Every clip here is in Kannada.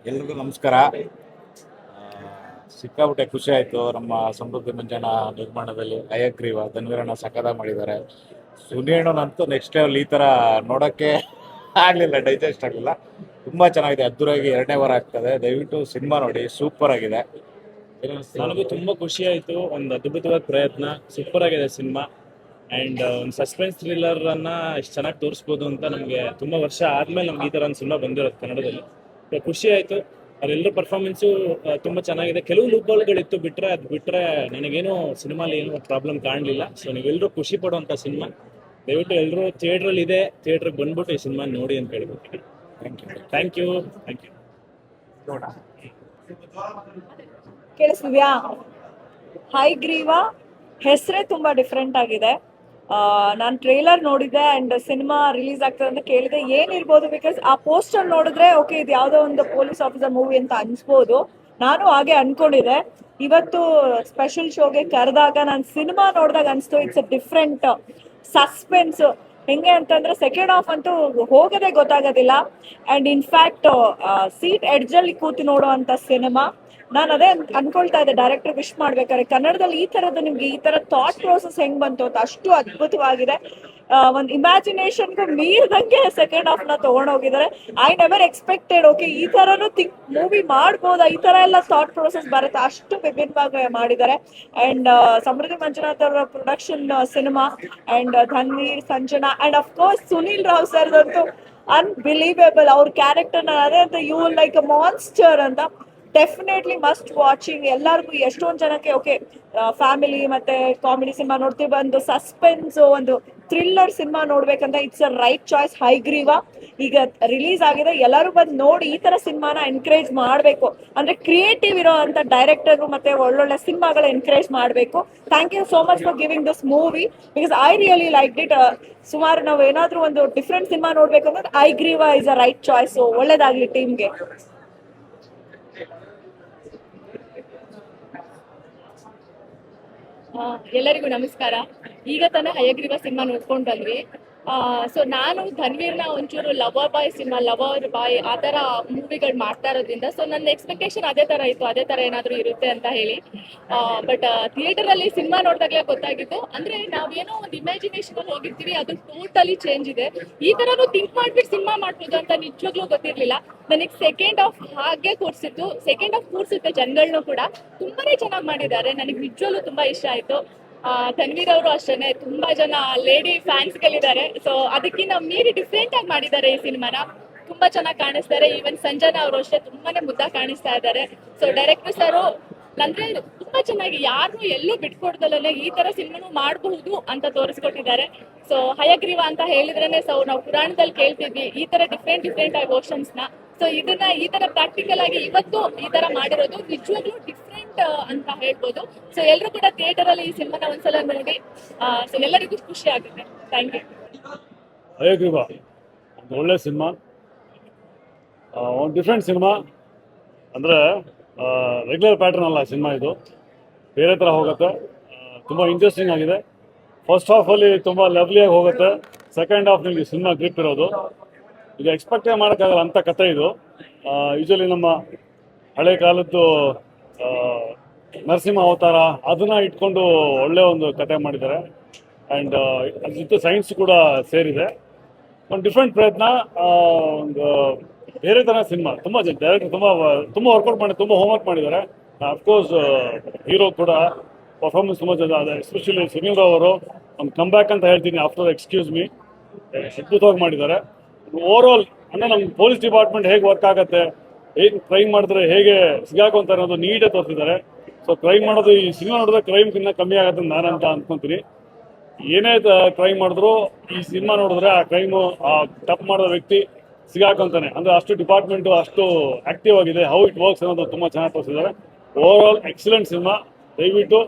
ಎಲ್ರಿಗೂ ನಮಸ್ಕಾರ. ಸಿಕ್ಕಾಪಟ್ಟೆ ಖುಷಿ ಆಯಿತು. ನಮ್ಮ ಸಮೃದ್ಧಿ ಮಂಜನ ನಿರ್ಮಾಣದಲ್ಲಿ ಹಯಗ್ರೀವ ಧನ್ವೀರಣ್ಣ ಸಕದ ಮಾಡಿದ್ದಾರೆ. ಸುನೀಣ್ಣನಂತೂ ನೆಕ್ಸ್ಟ್ ಲೆವೆಲ್. ಈ ಥರ ನೋಡೋಕ್ಕೆ ಆಗಲಿಲ್ಲ, ಡೈಜೆಸ್ಟ್ ಆಗಲಿಲ್ಲ. ತುಂಬ ಚೆನ್ನಾಗಿದೆ, ಅದ್ದೂರಿಯಾಗಿ ಎರಡನೇ ವಾರ ಆಗ್ತದೆ. ದಯವಿಟ್ಟು ಸಿನಿಮಾ ನೋಡಿ, ಸೂಪರ್ ಆಗಿದೆ. ನನಗೂ ತುಂಬಾ ಖುಷಿ ಆಯ್ತು. ಒಂದು ಅದ್ಭುತವಾದ ಪ್ರಯತ್ನ, ಸೂಪರ್ ಆಗಿದೆ ಸಿನಿಮಾ. ಅಂಡ್ ಒಂದು ಸಸ್ಪೆನ್ಸ್ ಥ್ರಿಲ್ಲರ್ ಅನ್ನ ಇಷ್ಟು ಚೆನ್ನಾಗಿ ತೋರಿಸ್ಬೋದು ಅಂತ ನಮಗೆ ತುಂಬಾ ವರ್ಷ ಆದ್ಮೇಲೆ ನಮ್ಗೆ ಈ ತರ ಒಂದು ಸಿನಿಮಾ ಬಂದಿರೋದು ಕನ್ನಡದಲ್ಲಿ. So, ಖುಷಿ ಆಯ್ತು. ಅವರೆಲ್ಲರ ಪರ್ಫಾರ್ಮೆನ್ಸು ತುಂಬಾ ಚೆನ್ನಾಗಿದೆ. ಕೆಲವು ಲೂಪ್ಗಳಿತ್ತು, ಬಿಟ್ರೆ ನನಗೇನು ಸಿನಿಮಾಲಿ ಏನು ಪ್ರಾಬ್ಲಮ್ ಕಾಣಲಿಲ್ಲ. ಸೊ ನೀವೆಲ್ಲರೂ ಖುಷಿ ಪಡುವಂತ ಸಿನಿಮಾ. ದಯವಿಟ್ಟು ಎಲ್ಲರೂ ಥಿಯೇಟ್ರಲ್ಲಿ ಇದೆ, ಥಿಯೇಟ್ರಿಗೆ ಬಂದ್ಬಿಟ್ಟು ಈ ಸಿನಿಮಾ ನೋಡಿ ಅಂತ ಹೇಳ್ಬಿಟ್ಟು. Thank you. ಕೇಳಿಸ್ತಿದ್ಯಾ? ಹೈಗ್ರೀವ ಹೆಸರೇ ತುಂಬಾ ಡಿಫ್ರೆಂಟ್ ಆಗಿದೆ. ನಾನು ಟ್ರೇಲರ್ ನೋಡಿದೆ ಅಂಡ್ ಸಿನಿಮಾ ರಿಲೀಸ್ ಆಗ್ತದೆ ಅಂತ ಕೇಳಿದೆ ಏನಿರ್ಬೋದು, ಬಿಕಾಸ್ ಆ ಪೋಸ್ಟರ್ ನೋಡಿದ್ರೆ ಓಕೆ ಇದು ಯಾವುದೋ ಒಂದು ಪೊಲೀಸ್ ಆಫೀಸರ್ ಮೂವಿ ಅಂತ ಅನ್ಸ್ಬೋದು. ನಾನು ಹಾಗೆ ಅನ್ಕೊಂಡಿದ್ದೆ. ಇವತ್ತು ಸ್ಪೆಷಲ್ ಶೋಗೆ ಕರೆದಾಗ ನಾನು ಸಿನಿಮಾ ನೋಡಿದಾಗ ಅನಿಸ್ತು ಇಟ್ಸ್ ಅ ಡಿಫ್ರೆಂಟ್ ಸಸ್ಪೆನ್ಸ್. ಹೆಂಗೆ ಅಂತಂದ್ರೆ ಸೆಕೆಂಡ್ ಹಾಫ್ ಅಂತೂ ಹೋಗೋದೇ ಗೊತ್ತಾಗೋದಿಲ್ಲ. ಅಂಡ್ ಇನ್ಫ್ಯಾಕ್ಟ್ ಸೀಟ್ ಎಡ್ಜಲ್ಲಿ ಕೂತು ನೋಡುವಂತ ಸಿನಿಮಾ. ನಾನು ಅದೇ ಅನ್ಕೊಳ್ತಾ ಇದ್ದೆ, ಡೈರೆಕ್ಟರ್ ವಿಶ್ ಮಾಡ್ಬೇಕಾದ್ರೆ ಕನ್ನಡದಲ್ಲಿ ಈ ತರದ್ದು ನಿಮ್ಗೆ ಈ ತರ ಥಾಟ್ ಪ್ರೋಸೆಸ್ ಹೆಂಗ್ ಬಂತು ಅಂತ. ಅಷ್ಟು ಅದ್ಭುತವಾಗಿದೆ. ಒಂದು ಇಮ್ಯಾಜಿನೇಷನ್ಗೂ ಮೀರಿದಂಗೆ ಸೆಕೆಂಡ್ ಹಾಫ್ ನ ತಗೊಂಡೋಗಿದ್ದಾರೆ. ಐ ನೆವರ್ ಎಕ್ಸ್ಪೆಕ್ಟೆಡ್ ಓಕೆ ಈ ತರನು ಮೂವಿ ಮಾಡ್ಬೋದಾ, ಈ ತರ ಎಲ್ಲ ಥಾಟ್ ಪ್ರೋಸೆಸ್ ಬರುತ್ತೆ, ಅಷ್ಟು ವಿಭಿನ್ನವಾಗಿ ಮಾಡಿದ್ದಾರೆ. ಅಂಡ್ ಸಮೃದ್ಧಿ ಮಂಜುನಾಥ್ ಅವರ production cinema and Dhanveer, Sanjana and of course Sunil Rao ಸರ್ದಂತೂ ಅನ್ಬಿಲೀವೇಬಲ್. ಅವ್ರ ಕ್ಯಾರೆಕ್ಟರ್ ಅದೇ ಅಂತ ಯು ಲೈಕ್ ಅ ಮಾನ್ಸ್ಟರ್ ಅಂತ. Definitely must watching. ಎಲ್ಲರಿಗೂ ಎಷ್ಟೊಂದು ಜನಕ್ಕೆ ಓಕೆ ಫ್ಯಾಮಿಲಿ ಮತ್ತೆ ಕಾಮಿಡಿ ಸಿನಿಮಾ ನೋಡ್ತೀವಿ, ಒಂದು ಸಸ್ಪೆನ್ಸ್ ಒಂದು ಥ್ರಿಲ್ಲರ್ ಸಿನಿಮಾ ನೋಡ್ಬೇಕಂತ it's a right choice. Hayagreeva ಈಗ ರಿಲೀಸ್ ಆಗಿದೆ, ಎಲ್ಲರೂ ಬಂದು ನೋಡಿ ಈ ತರ ಸಿನಿಮಾನ ಎನ್ಕರೇಜ್ ಮಾಡಬೇಕು. ಅಂದ್ರೆ ಕ್ರಿಯೇಟಿವ್ ಇರೋ ಅಂತ ಡೈರೆಕ್ಟರ್ ಮತ್ತೆ ಒಳ್ಳೊಳ್ಳೆ ಸಿನಿಮಾಗಳ ಎನ್ಕರೇಜ್ ಮಾಡಬೇಕು. Thank you so much for giving this movie because I really like it. ಸುಮಾರು ನಾವು ಏನಾದ್ರೂ ಒಂದು ಡಿಫ್ರೆಂಟ್ ಸಿನಿಮಾ ನೋಡ್ಬೇಕು ಅಂದ್ರೆ Haigreeva is a right choice. ಒಳ್ಳೇದಾಗ್ಲಿ ಟೀಮ್ಗೆ. ಎಲ್ಲರಿಗೂ ನಮಸ್ಕಾರ. ಈಗ ತಾನೇ ಹಯಗ್ರೀವ ಸಿನಿಮಾ ನೋಡ್ಕೊಂಡು ಬಂದ್ವಿ. ಸೊ ನಾನು ಧನ್ವೀರ್ನ ಒಂಚೂರು lover boy cinema, lover boy ಆ ಥರ ಮೂವಿಗಳು ಮಾಡ್ತಾ ಇರೋದ್ರಿಂದ ಸೊ ನನ್ನ ಎಕ್ಸ್ಪೆಕ್ಟೇಷನ್ ಅದೇ ಥರ ಇತ್ತು, ಅದೇ ಥರ ಏನಾದರೂ ಇರುತ್ತೆ ಅಂತ ಹೇಳಿ. ಬಟ್ ಥಿಯೇಟರಲ್ಲಿ ಸಿನಿಮಾ ನೋಡಿದಾಗಲೇ ಗೊತ್ತಾಗಿತ್ತು, ಅಂದರೆ ನಾವೇನೋ ಒಂದು ಇಮ್ಯಾಜಿನೇಷನಲ್ಲಿ ಹೋಗಿರ್ತೀವಿ, ಅದು ಟೋಟಲಿ ಚೇಂಜ್ ಇದೆ. ಈ ಥರನೂ ಥಿಂಕ್ ಮಾಡಿಬಿಟ್ಟು ಸಿನಿಮಾ ಮಾಡ್ಬೋದು ಅಂತ ನಿಜವಾಗ್ಲೂ ಗೊತ್ತಿರಲಿಲ್ಲ. ನನಗೆ ಸೆಕೆಂಡ್ ಹಾಫ್ ಹಾಗೆ ಕೂರಿಸಿತ್ತು. ಸೆಕೆಂಡ್ ಹಾಫ್ ಕೂರಿಸುತ್ತೆ ಜನಗಳನ್ನೂ ಕೂಡ ತುಂಬಾನೇ ಚೆನ್ನಾಗಿ ಮಾಡಿದ್ದಾರೆ. ನನಗೆ ನಿಜವಾಗ್ಲೂ ತುಂಬಾ ಇಷ್ಟ ಆಯಿತು. ಧನ್ವೀರ್ ಅವರು ಅಷ್ಟೇ, ತುಂಬಾ ಜನ ಲೇಡಿ ಫ್ಯಾನ್ಸ್ಗಳಿದ್ದಾರೆ. ಸೊ ಅದಕ್ಕಿಂತ ಮೀರಿ ಡಿಫ್ರೆಂಟ್ ಆಗಿ ಮಾಡಿದ್ದಾರೆ ಈ ಸಿನಿಮಾನ. ತುಂಬಾ ಚೆನ್ನಾಗಿ ಕಾಣಿಸ್ತಾರೆ. ಈವನ್ ಸಂಜನಾ ಅವರು ಅಷ್ಟೇ ತುಂಬಾನೇ ಮುದ್ದಾಗಿ ಕಾಣಿಸ್ತಾ ಇದ್ದಾರೆ. ಸೊ ಡೈರೆಕ್ಟರ್ ಸರ್ ಅಂದ್ರೆ ತುಂಬಾ ಚೆನ್ನಾಗಿ ಯಾರನ್ನೂ ಎಲ್ಲೂ ಬಿಟ್ಕೊಡ್ದಲ್ಲೇ ಈ ತರ ಸಿನಿಮಾನು ಮಾಡಬಹುದು ಅಂತ ತೋರಿಸ್ಕೊಟ್ಟಿದ್ದಾರೆ. ಸೊ ಹಯಗ್ರೀವ ಅಂತ ಹೇಳಿದ್ರೇನೆ ಸೊ ನಾವು ಪುರಾಣದಲ್ಲಿ ಕೇಳ್ತಿದ್ವಿ ಈ ತರ ಡಿಫ್ರೆಂಟ್ ಎಮೋಷನ್ಸ್ ನ. ಸೊ ಇದನ್ನ ಈ ತರ ಪ್ರಾಕ್ಟಿಕಲ್ ಆಗಿ ಇವತ್ತು ಈ ತರ ಮಾಡಿರೋದು ನಿಜವಾಗ್ಲೂ ಡಿಫ್ರೆಂಟ್ ಅಂತ ಹೇಳ್ಬೋದು. ಸೊ ಎಲ್ಲರೂ ಕೂಡ ಥಿಯೇಟರ್ ಅಲ್ಲಿ ಈ ಸಿನಿಮಾನ ಒಂದ್ಸಲ ನೋಡಿ. ಸೊ ಎಲ್ಲರಿಗೂ ಖುಷಿ ಆಗುತ್ತೆ. Thank you. ಹಯಗ್ರೀವ ಒಂದು ಒಳ್ಳೆ ಸಿನಿಮಾ, ಒಂದು ಡಿಫ್ರೆಂಟ್ ಸಿನಿಮಾ. ಅಂದರೆ ರೆಗ್ಯುಲರ್ ಪ್ಯಾಟರ್ನ್ ಅಲ್ಲ ಸಿನಿಮಾ, ಇದು ಬೇರೆ ಥರ ಹೋಗುತ್ತೆ. ತುಂಬ ಇಂಟ್ರೆಸ್ಟಿಂಗ್ ಆಗಿದೆ. ಫಸ್ಟ್ ಹಾಫಲ್ಲಿ ತುಂಬ ಲವ್ಲಿಯಾಗಿ ಹೋಗುತ್ತೆ. ಸೆಕೆಂಡ್ ಹಾಫ್ ನಿಮಗೆ ಸಿನಿಮಾ ಗ್ರಿಪ್ ಇರೋದು. ಇದು ಎಕ್ಸ್ಪೆಕ್ಟೇ ಮಾಡೋಕ್ಕಾಗಲ್ಲ ಅಂಥ ಕಥೆ ಇದು. ಯೂಶಲಿ ನಮ್ಮ ಹಳೆ ಕಾಲದ್ದು ನರಸಿಂಹ ಅವತಾರ ಅದನ್ನು ಇಟ್ಕೊಂಡು ಒಳ್ಳೆ ಒಂದು ಕತೆ ಮಾಡಿದ್ದಾರೆ. ಆ್ಯಂಡ್ ಅದ್ರ ಜೊತೆ ಸೈನ್ಸ್ ಕೂಡ ಸೇರಿದೆ. ಒಂದು ಡಿಫ್ರೆಂಟ್ ಪ್ರಯತ್ನ, ಒಂದು ಬೇರೆ ಥರ ಸಿನಿಮಾ. ತುಂಬ ಡೈರೆಕ್ಟರ್ ತುಂಬ ವರ್ಕೌಟ್ ಮಾಡಿ ತುಂಬ ಹೋಮ್ವರ್ಕ್ ಮಾಡಿದ್ದಾರೆ. ಅಫ್ಕೋರ್ಸ್ ಹೀರೋ ಕೂಡ ಪರ್ಫಾರ್ಮೆನ್ಸ್ ತುಂಬ ಚೆನ್ನಾಗಿದೆ. ಎಸ್ಪೆಷಲಿ ಸುನೀಲ್ ರಾವ್ ಅವರು ಒಂದು ಕಮ್ ಬ್ಯಾಕ್ ಅಂತ ಹೇಳ್ತೀನಿ, ಆಫ್ಟರ್ ಎಕ್ಸ್ಕ್ಯೂಸ್ ಮೀ, ಅದ್ಭುತವಾಗಿ ಮಾಡಿದ್ದಾರೆ. ಓವರ್ ಆಲ್ ಅಂದರೆ ನಮ್ಮ ಪೊಲೀಸ್ ಡಿಪಾರ್ಟ್ಮೆಂಟ್ ಹೇಗೆ ವರ್ಕ್ ಆಗುತ್ತೆ, ಹೇಗೆ ಕ್ರೈಮ್ ಮಾಡಿದ್ರೆ ಹೇಗೆ ಸಿಗಾಕೊಂತಾರೆ ಅನ್ನೋದು ನೀಟಾಗಿ ತೋರಿಸಿದ್ದಾರೆ. ಸೊ ಕ್ರೈಮ್ ಮಾಡೋದು ಈ ಸಿನಿಮಾ ನೋಡಿದ್ರೆ ಕ್ರೈಮ್ಗಿನ್ನ ಕಮ್ಮಿ ಆಗುತ್ತೆ ಅಂತ ನಾನಂತ ಅಂದ್ಕೊತೀನಿ. ಏನೇ ಕ್ರೈಮ್ ಮಾಡಿದ್ರು ಈ ಸಿನಿಮಾ ನೋಡಿದ್ರೆ ಆ ಕ್ರೈಮು ಆ ತಪ್ಪು ಮಾಡಿದ ವ್ಯಕ್ತಿ ಸಿಗಾಕೊಂತಾನೆ. ಅಂದರೆ ಅಷ್ಟು ಡಿಪಾರ್ಟ್ಮೆಂಟು ಅಷ್ಟು ಆಕ್ಟಿವ್ ಆಗಿದೆ. ಹೌ ಇಟ್ ವರ್ಕ್ಸ್ ಅನ್ನೋದು ತುಂಬ ಚೆನ್ನಾಗಿ ತೋರಿಸಿದ್ದಾರೆ. Over all excellent cinema. ದಯವಿಟ್ಟು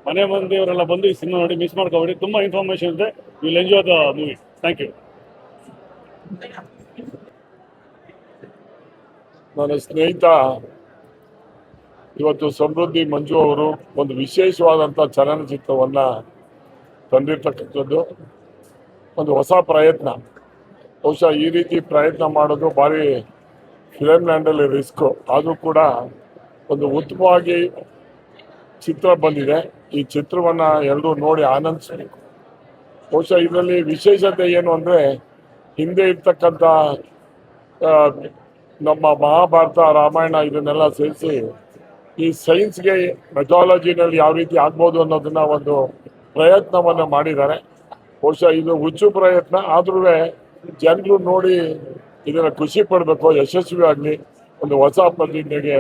ಮನೆ ಮಂದಿಯವರೆಲ್ಲ ಬಂದು ಈ ಸಿನಿಮಾ ನೋಡಿ, ಮಿಸ್ ಮಾಡ್ಕೋಬೇಡಿ. ತುಂಬ ಇನ್ಫಾರ್ಮೇಷನ್ ಇದೆ. Will enjoy the movie. Thank you. ನನ್ನ ಸ್ನೇಹಿತ ಇವತ್ತು ಸಮೃದ್ಧಿ ಮಂಜು ಅವರು ಒಂದು ವಿಶೇಷವಾದಂಥ ಚಲನಚಿತ್ರವನ್ನು ತಂದಿರ್ತಕ್ಕಂಥದ್ದು ಒಂದು ಹೊಸ ಪ್ರಯತ್ನ. ಬಹುಶಃ ಈ ರೀತಿ ಪ್ರಯತ್ನ ಮಾಡೋದು ಭಾರಿ ಫಿಲಮ್ ಲ್ಯಾಂಡಲ್ಲಿ ರಿಸ್ಕು, ಆದರೂ ಕೂಡ ಒಂದು ಉತ್ತಮವಾಗಿ ಚಿತ್ರ ಬಂದಿದೆ. ಈ ಚಿತ್ರವನ್ನು ಎಲ್ಲರೂ ನೋಡಿ ಆನಂದಿಸಬೇಕು. ಬಹುಶಃ ಇದರಲ್ಲಿ ವಿಶೇಷತೆ ಏನು ಅಂದರೆ, ಹಿಂದೆ ಇರ್ತಕ್ಕಂಥ ಆ, ನಮ್ಮ ಮಹಾಭಾರತ ರಾಮಾಯಣ ಇದನ್ನೆಲ್ಲ ಸೇರಿಸಿ ಈ ಸೈನ್ಸ್ಗೆ ಮೆಥಾಲಜಿನಲ್ಲಿ ಯಾವ ರೀತಿ ಆಗ್ಬೋದು ಅನ್ನೋದನ್ನ ಒಂದು ಪ್ರಯತ್ನವನ್ನು ಮಾಡಿದ್ದಾರೆ. ಬಹುಶಃ ಇದು ಹುಚ್ಚು ಪ್ರಯತ್ನ, ಆದ್ರೂ ಜನರು ನೋಡಿ ಇದನ್ನು ಖುಷಿ ಪಡಬೇಕು, ಯಶಸ್ವಿ ಆಗಲಿ, ಒಂದು ಹೊಸ ಪ್ರತಿಜ್ಞೆಗೆ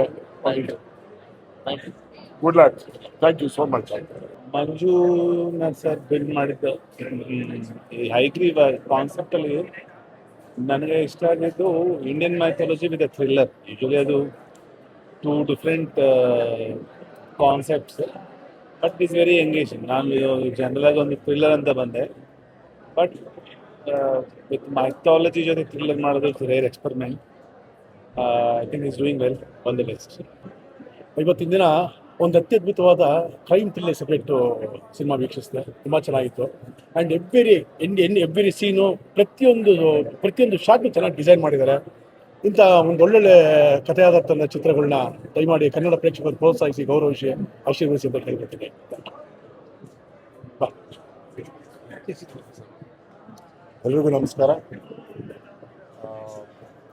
good luck. Thank you so much. Manjunath sir build ಮಾಡಿದ್ದು ಈ ಹೈಗ್ರೀವ್ ಕಾನ್ಸೆಪ್ಟ್ ಅಲ್ಲಿ ನನಗೆ ಇಷ್ಟ ಆಗಿದ್ದು Indian mythology with thriller. Usually ಅದು two different concepts, but is very engaging. ನಾನು ಜನರಲ್ ಆಗಿ ಒಂದು ಥ್ರಿಲ್ಲರ್ ಅಂತ ಬಂದೆ, ಬಟ್ ವಿತ್ ಮೈಥಾಲಜಿ ಜೊತೆ ಥ್ರಿಲ್ಲರ್ ಮಾಡೋದು it's rare experiment. I think is doing well, all the best. ಇವತ್ತಿನ ದಿನ ಒಂದು ಅತ್ಯದ್ಭುತವಾದ ಕ್ರೈಮ್ ಥ್ರಿಲ್ಲರ್ ಸಬ್ಜೆಕ್ಟು ಸಿನಿಮಾ ವೀಕ್ಷಿಸಿದೆ. ತುಂಬ ಚೆನ್ನಾಗಿತ್ತು. ಆ್ಯಂಡ್ ಎವ್ರಿ ಸೀನು, ಪ್ರತಿಯೊಂದು ಶಾಟ್ನು ಚೆನ್ನಾಗಿ ಡಿಸೈನ್ ಮಾಡಿದ್ದಾರೆ. ಇಂಥ ಒಂದು ಒಳ್ಳೊಳ್ಳೆ ಕಥೆಯಾದಂಥ ಚಿತ್ರಗಳನ್ನ ದಯಮಾಡಿ ಕನ್ನಡ ಪ್ರೇಕ್ಷಕರು ಪ್ರೋತ್ಸಾಹಿಸಿ, ಗೌರವಿಸಿ, ಆಶೀರ್ವದಿಸಿ ಅಂತ ಕೇಳ್ಕೊತೀನಿ. ಎಲ್ರಿಗೂ ನಮಸ್ಕಾರ.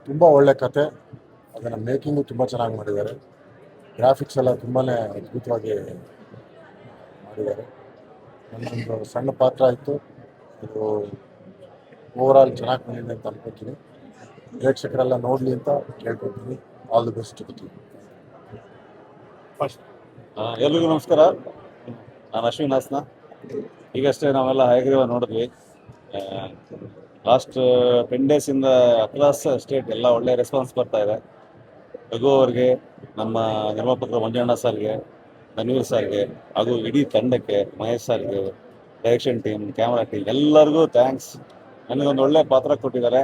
ತುಂಬ ಒಳ್ಳೆ ಕತೆ, ಅದನ್ನು ಮೇಕಿಂಗು ತುಂಬ ಚೆನ್ನಾಗಿ ಮಾಡಿದ್ದಾರೆ. ಗ್ರಾಫಿಕ್ಸ್ ಎಲ್ಲ ತುಂಬಾ ಅದ್ಭುತವಾಗಿ ಮಾಡಿದ್ದಾರೆ. ನನ್ನೊಂದು ಸಣ್ಣ ಪಾತ್ರ ಇತ್ತು, ಇದು ಓವರಾಲ್ ಚೆನ್ನಾಗಿ ಬಂದಿದೆ ಅಂತ ಅನ್ಕೋತೀನಿ. ಪ್ರೇಕ್ಷಕರೆಲ್ಲ ನೋಡಲಿ ಅಂತ ಕೇಳ್ಕೊತೀನಿ. All the best. ಎಲ್ರಿಗೂ ನಮಸ್ಕಾರ. ನಾನು ಅಶ್ವಿನ್ ಹಾಸನ. ಈಗಷ್ಟೇ ನಾವೆಲ್ಲ ಹಯಗ್ರೀವ ನೋಡಿದ್ವಿ. ಲಾಸ್ಟ್ 10 ಡೇಸಿಂದ ಅಕ್ರಾಸ್ ಸ್ಟೇಟ್ ಎಲ್ಲ ಒಳ್ಳೆ ರೆಸ್ಪಾನ್ಸ್ ಬರ್ತಾ ಇದೆ. ರಘು ಅವ್ರಿಗೆ, ನಮ್ಮ ನಿರ್ಮಾಪಕರು ಮಂಜಣ್ಣ ಸರ್ಗೆ, ಧನ್ವೀರ್ ಸರ್ಗೆ, ಹಾಗೂ ಇಡೀ ತಂಡಕ್ಕೆ, ಮಹೇಶ್ ಸರ್ಗೆ, ಡೈರೆಕ್ಷನ್ ಟೀಮ್, ಕ್ಯಾಮ್ರಾ ಟೀಮ್ ಎಲ್ಲರಿಗೂ ಥ್ಯಾಂಕ್ಸ್. ನನಗೊಂದು ಒಳ್ಳೆ ಪಾತ್ರ ಕೊಟ್ಟಿದ್ದಾರೆ.